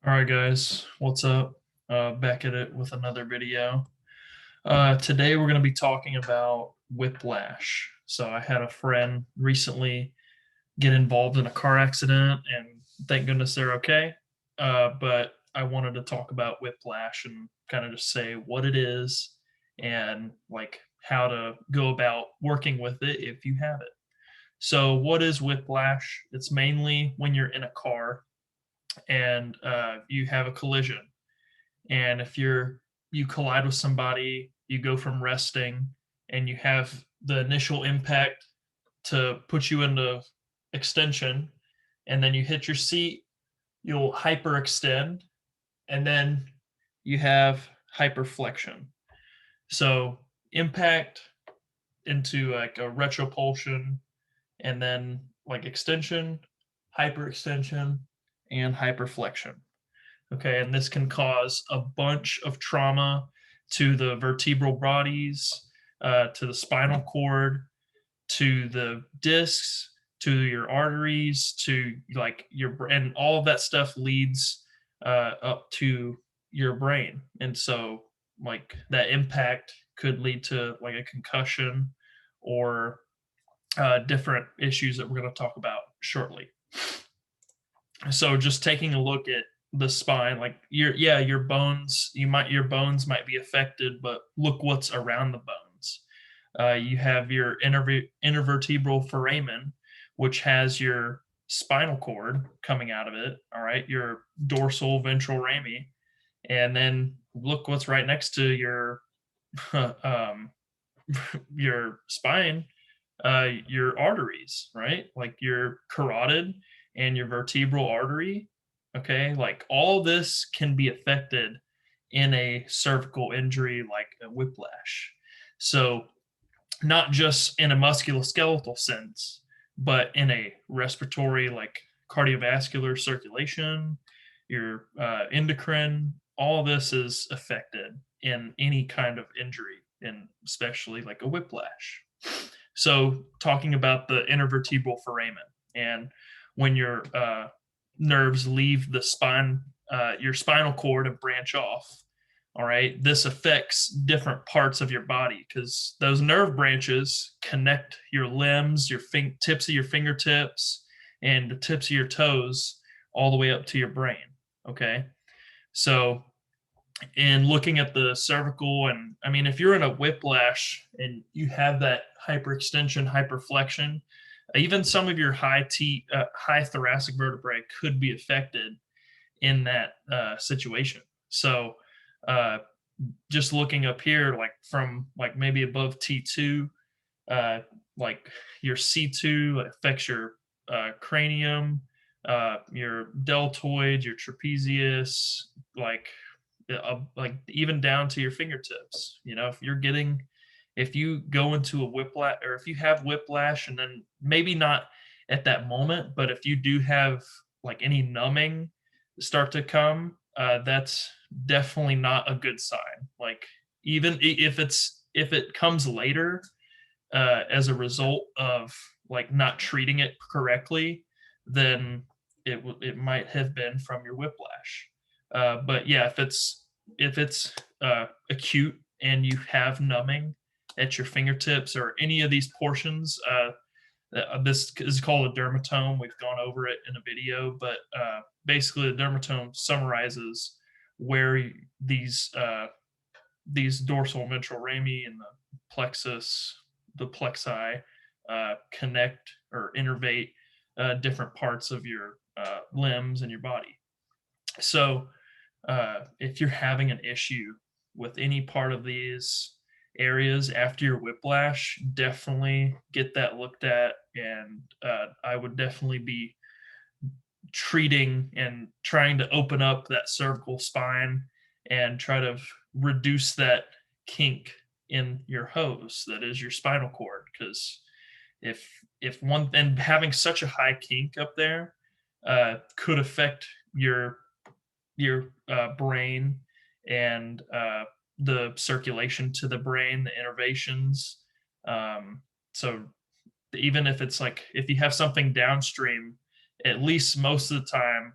All right, guys, what's up? Back at it with another video. Today we're going to be talking about whiplash. So I had a friend recently get involved in a car accident, and thank goodness they're okay. But I wanted to talk about whiplash and kind of just say what it is and like how to go about working with it if you have it. So, what is whiplash? It's mainly when you're in a car and you have a collision, and if you collide with somebody, you go from resting and you have the initial impact to put you into extension, and then you hit your seat, you'll hyperextend, and then you have hyperflexion. So impact into like a retropulsion, and then like extension, hyperextension, and hyperflexion. Okay, and this can cause a bunch of trauma to the vertebral bodies, to the spinal cord, to the discs, to your arteries, to like and all of that stuff leads up to your brain. And so, like, that impact could lead to like a concussion or different issues that we're going to talk about shortly. So just taking a look at the spine, like your bones, your bones might be affected, but look what's around the bones. You have your intervertebral foramen, which has your spinal cord coming out of it. All right, your dorsal ventral rami, and then look what's right next to your um, your spine, your arteries, right? Like your carotid and your vertebral artery. Okay, like all this can be affected in a cervical injury like a whiplash. So, not just in a musculoskeletal sense, but in a respiratory, like cardiovascular circulation, your endocrine, all this is affected in any kind of injury, and especially like a whiplash. So, talking about the intervertebral foramen, and when your nerves leave the spine, your spinal cord, and branch off. All right, this affects different parts of your body because those nerve branches connect your limbs, your tips of your fingertips, and the tips of your toes all the way up to your brain. Okay, so in looking at the cervical, and I mean, if you're in a whiplash and you have that hyperextension, hyperflexion, even some of your high thoracic vertebrae could be affected in that situation. So, uh, just looking up here, like from like maybe above T2, uh, like your C2 affects your cranium, your deltoid, your trapezius, like even down to your fingertips. You know, if you go into a whiplash, or if you have whiplash, and then maybe not at that moment, but if you do have like any numbing start to come, that's definitely not a good sign. Like, even if it comes later, as a result of like not treating it correctly, then it might have been from your whiplash. But yeah, if it's acute and you have numbing at your fingertips or any of these portions, this is called a dermatome. We've gone over it in a video, but basically, the dermatome summarizes where these dorsal ventral rami and the plexi, connect or innervate different parts of your limbs and your body. So, if you're having an issue with any part of these areas after your whiplash, definitely get that looked at, and I would definitely be treating and trying to open up that cervical spine and try to reduce that kink in your hose that is your spinal cord, because if one, and having such a high kink up there could affect your brain, and the circulation to the brain, the innervations. So even if it's like if you have something downstream, at least most of the time,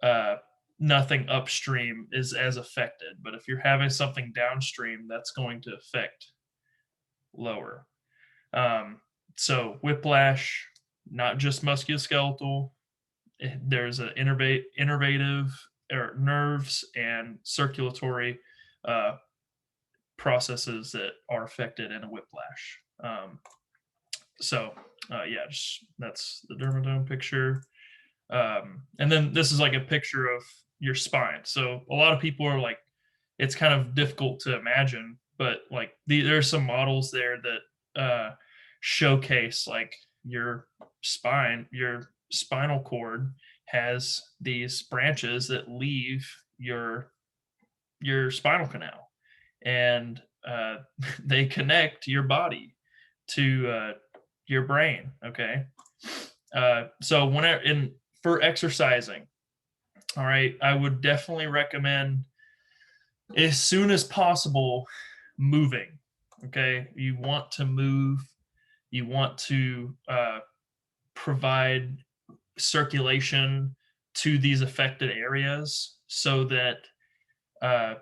uh, nothing upstream is as affected. But if you're having something downstream, that's going to affect lower. Um, so whiplash, not just musculoskeletal. There's an innervative or nerves and circulatory uh, processes that are affected in a whiplash. Yeah, that's the dermatome picture. And then this is like a picture of your spine. So a lot of people are like, it's kind of difficult to imagine, but like there's some models there that showcase like your spinal cord has these branches that leave your spinal canal, and they connect your body to your brain. Okay, so whenever in for exercising, all right, I would definitely recommend as soon as possible moving. Okay, you want to move. You want to provide circulation to these affected areas so that uh,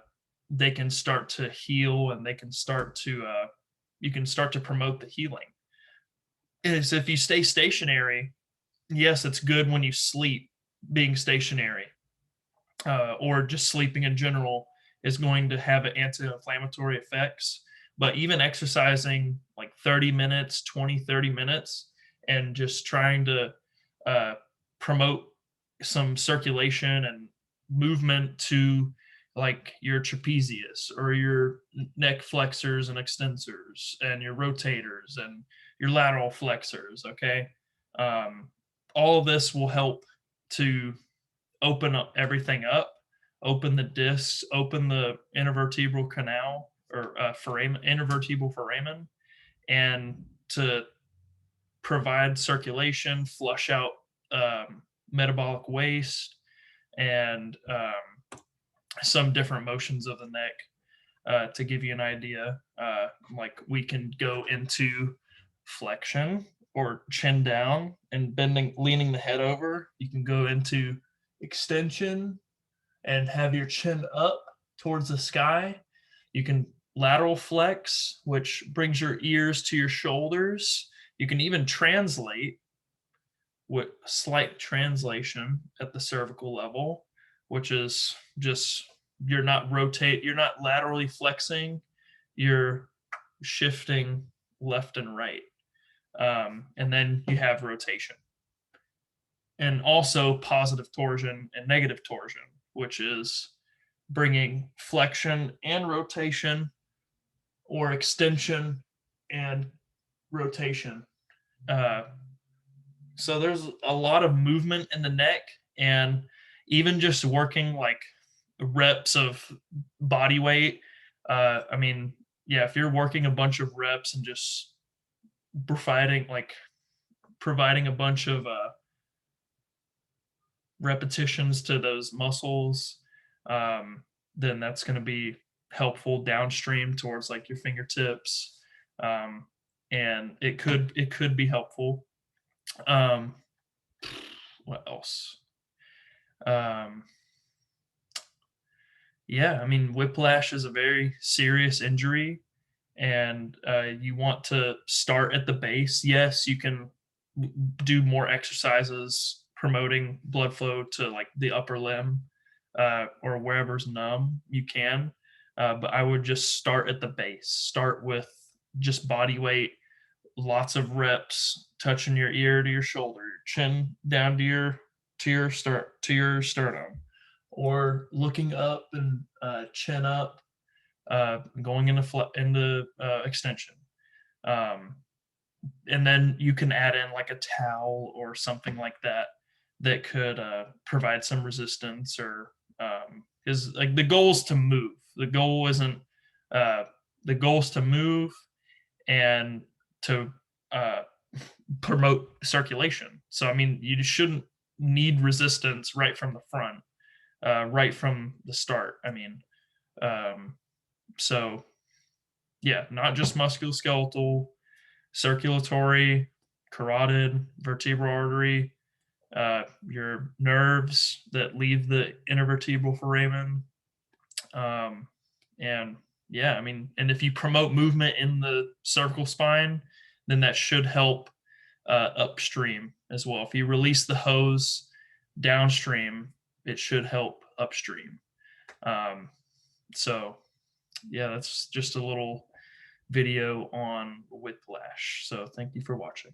they can start to heal, and they can start to you can start to promote the healing. Is if you stay stationary, yes, it's good when you sleep. Being stationary or just sleeping in general is going to have anti-inflammatory effects. But even exercising like 30 minutes, 20, 30 minutes, and just trying to uh, promote some circulation and movement to like your trapezius or your neck flexors and extensors and your rotators and your lateral flexors. Okay. Um, all of this will help to open up everything up, open the discs, open the intervertebral canal or foramen, intervertebral foramen, and to provide circulation, flush out metabolic waste, and some different motions of the neck. To give you an idea, like we can go into flexion or chin down and bending, leaning the head over. You can go into extension and have your chin up towards the sky. You can lateral flex, which brings your ears to your shoulders. You can even translate with slight translation at the cervical level, which is just you're not laterally flexing, you're shifting left and right. And then you have rotation, and also positive torsion and negative torsion, which is bringing flexion and rotation or extension and rotation. Uh, so there's a lot of movement in the neck, and even just working like reps of body weight. I mean, yeah, if you're working a bunch of reps and just providing like providing a bunch of repetitions to those muscles, um, then that's going to be helpful downstream towards like your fingertips, um, and it could be helpful. Um, what else? Um, yeah, I mean, whiplash is a very serious injury, and you want to start at the base. Yes, you can do more exercises promoting blood flow to like the upper limb or wherever's numb. You can, but I would just start at the base. Start with just body weight, lots of reps, touching your ear to your shoulder, chin down to your sternum, or looking up and chin up, going into extension. Um, and then you can add in like a towel or something like that that could provide some resistance, or is like the goal is to move. The goal isn't uh, the goal is to move and to uh, promote circulation. So I mean, you shouldn't need resistance right from the front, right from the start. I mean, um, so yeah, not just musculoskeletal, circulatory, carotid, vertebral artery, your nerves that leave the intervertebral foramen. And yeah, I mean, and if you promote movement in the cervical spine, then that should help upstream as well. If you release the hose downstream, it should help upstream. Um, so yeah, that's just a little video on whiplash. So thank you for watching.